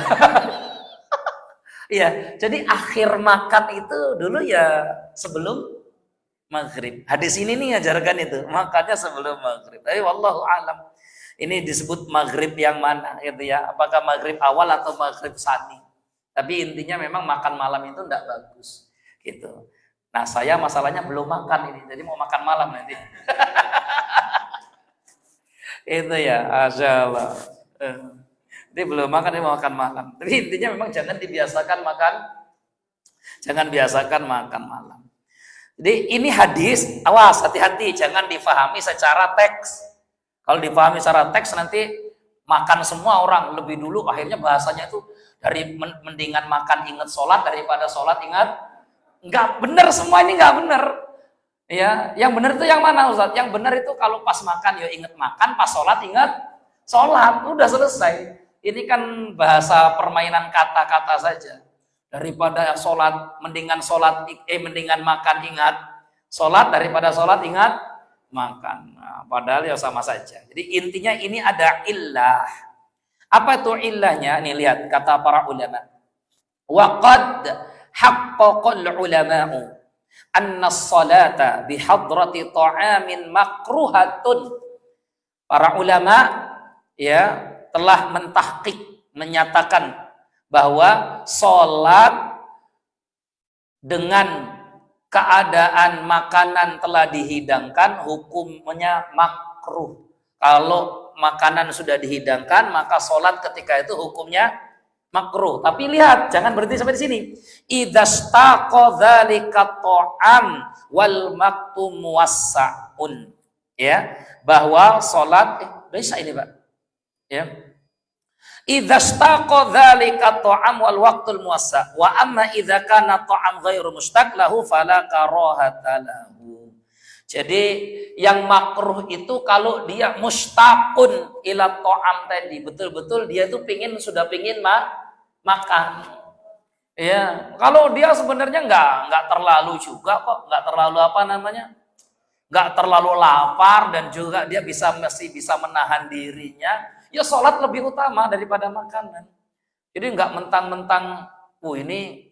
Iya, jadi akhir makan itu dulu ya sebelum maghrib. Hadis ini nih ajarkan itu, makannya sebelum maghrib. Tapi wallahu alam, ini disebut maghrib yang mana gitu ya? Apakah maghrib awal atau maghrib sani? Tapi intinya memang makan malam itu tidak bagus gitu. Nah saya masalahnya belum makan ini, jadi mau makan malam nanti. Itu ya, Masya Allah. Dia belum makan, dia mau makan malam. Tapi intinya memang jangan biasakan makan malam. Jadi ini hadis, awas hati-hati, jangan difahami secara teks. Kalau difahami secara teks nanti makan semua orang lebih dulu, akhirnya bahasanya itu dari mendingan makan ingat sholat daripada sholat ingat. Enggak benar, semua ini enggak benar. Ya, yang benar itu yang mana Ustaz? Yang benar itu kalau pas makan ya ingat makan, pas sholat ingat sholat, udah selesai. Ini kan bahasa permainan kata-kata saja. Daripada sholat, mendingan makan ingat sholat daripada sholat ingat makan. Nah, padahal ya sama saja. Jadi intinya ini ada illah. Apa itu illahnya? Nih lihat kata para ulama. Waqad haqqaqal ulama'u anna as-salata bihadrati ta'amin makruhatun. Para ulama ya telah mentahqiq, menyatakan bahwa sholat dengan keadaan makanan telah dihidangkan hukumnya makruh. Kalau makanan sudah dihidangkan maka sholat ketika itu hukumnya makruh. Tapi lihat, jangan berhenti sampai di sini. Idzastaqa dzalika ta'am wal maktu muwassa'un. Ya, bahwa sholat bisa ini Pak. Ya. Idzastaqa dzalika ta'am wal waqtul muwassa' wa amma idza kana ta'am ghairu mustaq lahu fala karahata lahu. Jadi yang makruh itu kalau dia mustaqun ila ta'am tadi, betul-betul dia itu sudah pingin makan. Ya, kalau dia sebenarnya enggak terlalu juga kok, enggak terlalu enggak terlalu lapar dan juga dia masih bisa menahan dirinya. Ya sholat lebih utama daripada makanan. Jadi nggak mentang-mentang, ini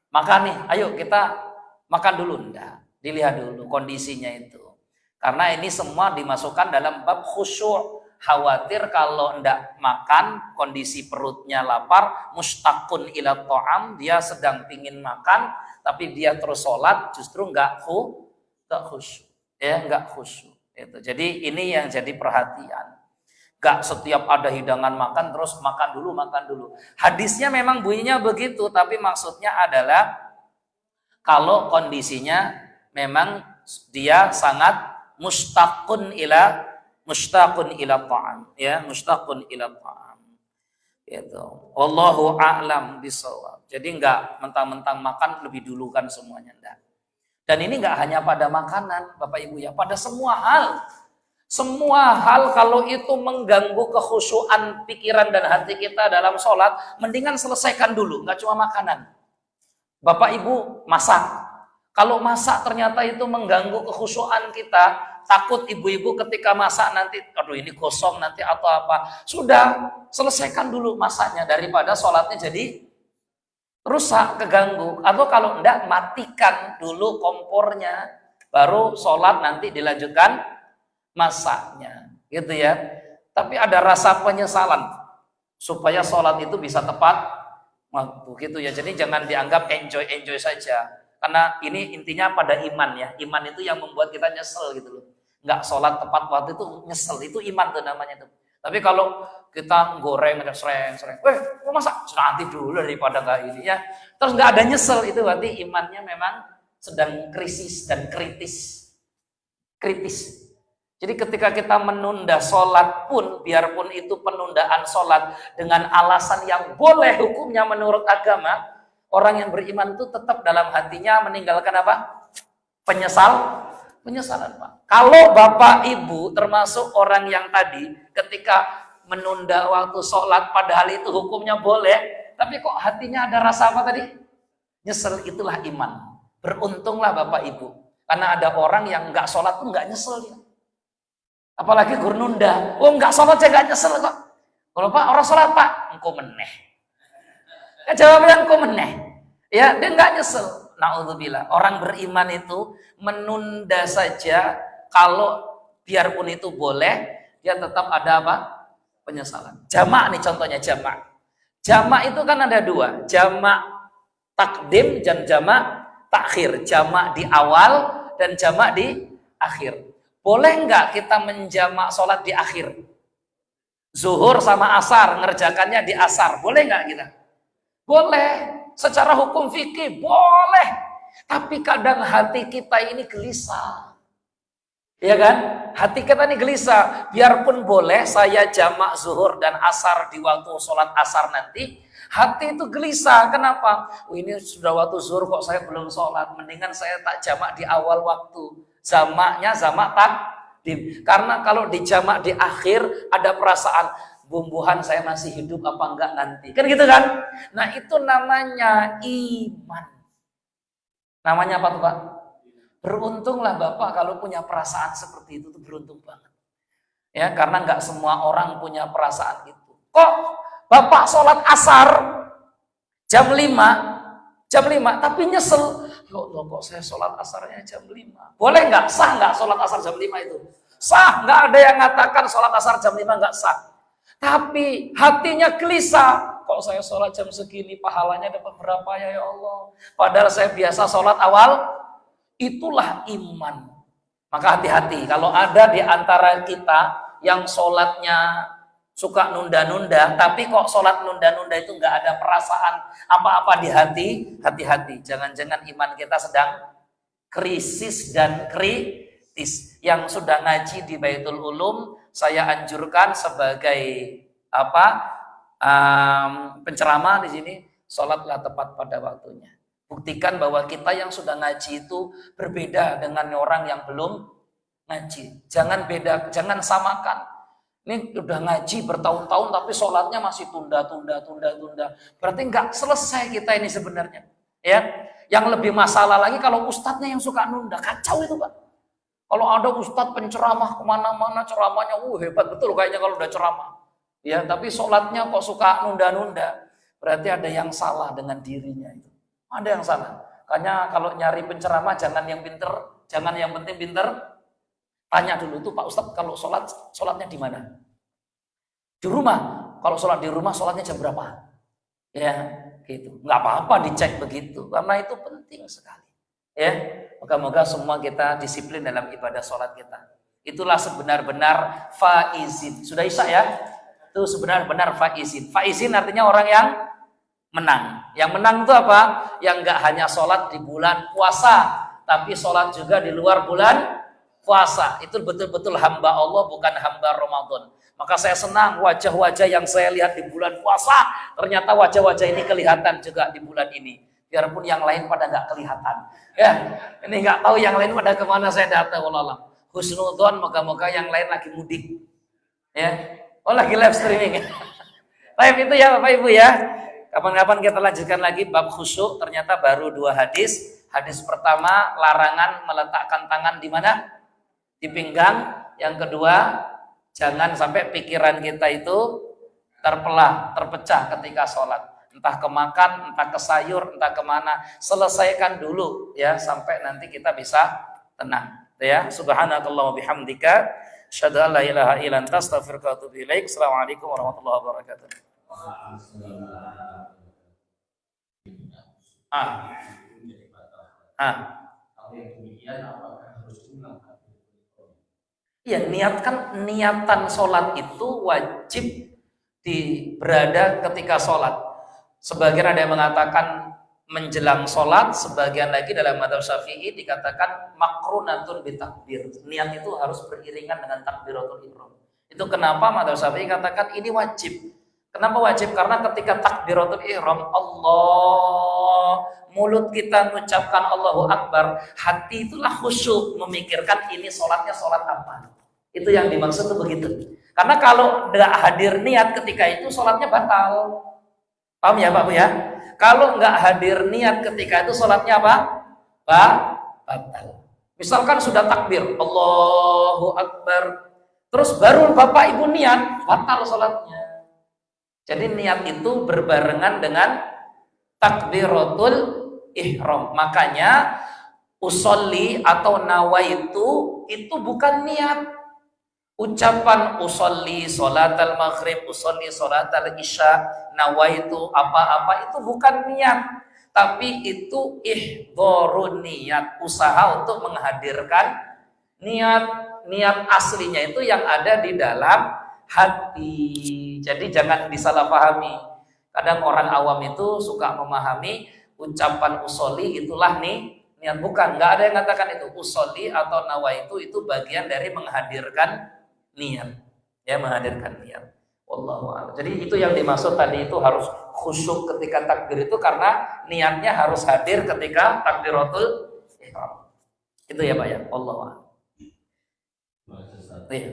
makan nih, ayo kita makan dulu. Enggak, dilihat dulu kondisinya itu. Karena ini semua dimasukkan dalam bab khusyuk. Khawatir kalau enggak makan, kondisi perutnya lapar, mustaqun ila ta'am, dia sedang pingin makan, tapi dia terus sholat, justru enggak khusyuk. Ya, enggak khusyuk. Itu. Jadi ini yang jadi perhatian. Gak setiap ada hidangan makan terus makan dulu. Hadisnya memang bunyinya begitu, tapi maksudnya adalah kalau kondisinya memang dia sangat mustaqun ila ta'am, ya, mustaqun ila ta'am. Gitu. Wallahu a'lam bishawab. Jadi enggak mentang-mentang makan lebih dulu kan semuanya, enggak. Dan ini enggak hanya pada makanan, Bapak Ibu ya, pada semua hal. Semua hal kalau itu mengganggu kekhusyuan pikiran dan hati kita dalam sholat, mendingan selesaikan dulu, nggak cuma makanan. Bapak Ibu masak, kalau masak ternyata itu mengganggu kekhusyuan kita, takut ibu-ibu ketika masak nanti, aduh ini kosong nanti atau apa, sudah selesaikan dulu masaknya daripada sholatnya jadi rusak, keganggu. Atau kalau enggak, matikan dulu kompornya, baru sholat nanti dilanjutkan masaknya, gitu ya. Tapi ada rasa penyesalan supaya sholat itu bisa tepat waktu, gitu ya. Jadi jangan dianggap enjoy saja, karena ini intinya pada iman ya. Iman itu yang membuat kita nyesel gitu loh. Nggak sholat tepat waktu itu nyesel, itu iman tuh namanya tuh. Tapi kalau kita goreng ada sering, mau masak nanti dulu daripada nggak ini ya. Terus nggak ada nyesel, itu berarti imannya memang sedang krisis dan kritis. Jadi ketika kita menunda sholat pun, biarpun itu penundaan sholat dengan alasan yang boleh hukumnya menurut agama, orang yang beriman itu tetap dalam hatinya meninggalkan apa? Penyesalan Pak. Kalau Bapak Ibu termasuk orang yang tadi ketika menunda waktu sholat padahal itu hukumnya boleh, tapi kok hatinya ada rasa apa tadi? Nyesel, itulah iman. Beruntunglah Bapak Ibu. Karena ada orang yang nggak sholat pun nggak nyesel dia. Apalagi gur nunda. Oh enggak sholat saya enggak nyesel kok. Kalau Pak orang sholat Pak, engkau meneh. Jawabnya engkau meneh. Ya, dia enggak nyesel. Na'udzubillah. Orang beriman itu menunda saja, kalau biarpun itu boleh, dia tetap ada apa? Penyesalan. Jamak nih contohnya, jamak. Jamak itu kan ada dua. Jamak takdim dan jamak takhir. Jamak di awal dan jamak di akhir. boleh nggak kita menjamak sholat di akhir? Zuhur sama asar, ngerjakannya di asar, boleh nggak kita? Boleh, secara hukum fikih boleh. Tapi kadang hati kita ini gelisah. Ya kan? Hati kita ini gelisah. Biarpun boleh saya jamak zuhur dan asar di waktu sholat asar nanti, hati itu gelisah. Kenapa? Ini sudah waktu zuhur kok saya belum sholat. Mendingan saya tak jamak di awal waktu. Jamaknya jamak takdim. Karena kalau dijamak di akhir ada perasaan bumbuhan saya masih hidup apa enggak nanti. Kan gitu kan? Nah itu namanya iman. Namanya apa tuh Pak? Beruntunglah Bapak kalau punya perasaan seperti itu tuh beruntung banget. Ya, karena nggak semua orang punya perasaan itu. Kok Bapak sholat asar jam 5 tapi nyesel. Ya Allah kok saya sholat asarnya jam 5. Boleh nggak? Sah nggak sholat asar jam 5 itu? Sah, nggak ada yang mengatakan sholat asar jam 5 nggak sah. Tapi hatinya gelisah. Kok saya sholat jam segini pahalanya dapat berapa ya Allah? Padahal saya biasa sholat awal. Itulah iman. Maka hati-hati kalau ada di antara kita yang sholatnya suka nunda-nunda, tapi kok sholat nunda-nunda itu nggak ada perasaan apa-apa di hati, hati-hati. Jangan-jangan iman kita sedang krisis dan kritis. Yang sudah ngaji di Baitul Ulum, saya anjurkan sebagai penceramah di sini, sholatlah tepat pada waktunya. Buktikan bahwa kita yang sudah ngaji itu berbeda dengan orang yang belum ngaji. Jangan beda, jangan samakan. Ini udah ngaji bertahun-tahun tapi sholatnya masih tunda. Berarti nggak selesai kita ini sebenarnya. Ya, yang lebih masalah lagi kalau ustadznya yang suka nunda, kacau itu Pak. Kalau ada ustadz penceramah kemana-mana ceramahnya, hebat betul kayaknya kalau udah ceramah. Ya, tapi sholatnya kok suka nunda-nunda. Berarti ada yang salah dengan dirinya itu. Ada yang salah. Makanya kalau nyari penceramah jangan yang pinter, jangan yang penting pinter. Tanya dulu tuh Pak Ustadz kalau sholatnya di mana? Di rumah. Kalau sholat di rumah sholatnya jam berapa? Ya, gitu. Nggak apa-apa dicek begitu, karena itu penting sekali. Ya, moga-moga semua kita disiplin dalam ibadah sholat kita. Itulah sebenar-benar faizin. Sudah isya ya? Itu sebenar-benar faizin. Faizin artinya orang yang menang. Yang menang itu apa? Yang nggak hanya sholat di bulan puasa, tapi sholat juga di luar bulan puasa. Itu betul-betul hamba Allah, bukan hamba Ramadan. Maka saya senang wajah-wajah yang saya lihat di bulan puasa, ternyata wajah-wajah ini kelihatan juga di bulan ini. Biarpun yang lain pada nggak kelihatan. Ya, ini nggak tahu yang lain pada kemana saya datang. Wallahualam. Husnudzon, moga-moga yang lain lagi mudik. Ya, lagi live streaming. Live itu ya Bapak Ibu ya. Kapan-kapan kita lanjutkan lagi bab khusyuk. Ternyata baru 2 hadis. Hadis pertama, larangan meletakkan tangan di mana? Di pinggang. Yang kedua, jangan sampai pikiran kita itu terpecah ketika sholat. Entah ke makan, entah ke sayur, entah kemana. Selesaikan dulu ya, sampai nanti kita bisa tenang. Ya, subhanakallah wa bihamdika. Asyhadu an la ilaha illa anta astaghfiruka wa atubu ilaik. Assalamualaikum warahmatullahi wabarakatuh. Ya, niatan sholat itu wajib berada ketika sholat. Sebagian ada yang mengatakan menjelang sholat, sebagian lagi dalam madzhab Syafi'i dikatakan makrunatun bitakbir. Niat itu harus beriringan dengan takbiratul ihram. Itu kenapa madzhab Syafi'i katakan ini wajib. Kenapa wajib? Karena ketika takbiratul ihram, mulut kita mengucapkan Allahu Akbar, hati itulah khusyuk memikirkan ini sholatnya sholat apa. Itu yang dimaksud itu begitu. Karena kalau nggak hadir niat ketika itu sholatnya batal. Paham ya Pak Bu ya? Kalau nggak hadir niat ketika itu sholatnya apa? Batal. Misalkan sudah takbir, Allahu Akbar, terus baru Bapak Ibu niat, batal sholatnya. Jadi niat itu berbarengan dengan takbiratul ihram. Makanya usolli atau nawaitu itu bukan niat. Ucapan usolli salatal maghrib, usolli salatal isya, nawaitu apa-apa itu bukan niat, tapi itu ihdharun niat, usaha untuk menghadirkan niat. niat aslinya itu yang ada di dalam hati. Jadi jangan disalahpahami. Kadang orang awam itu suka memahami ucapan usoli itulah nih niat, bukan, nggak ada yang katakan itu. Usoli atau nawaitu itu bagian dari menghadirkan niat, ya, menghadirkan niat. Wallahu a'lam. Jadi itu yang dimaksud tadi, itu harus khusyuk ketika takbir itu karena niatnya harus hadir ketika takbiratul ihram. Itu ya Pak ya. Wallahu a'lam. Iya.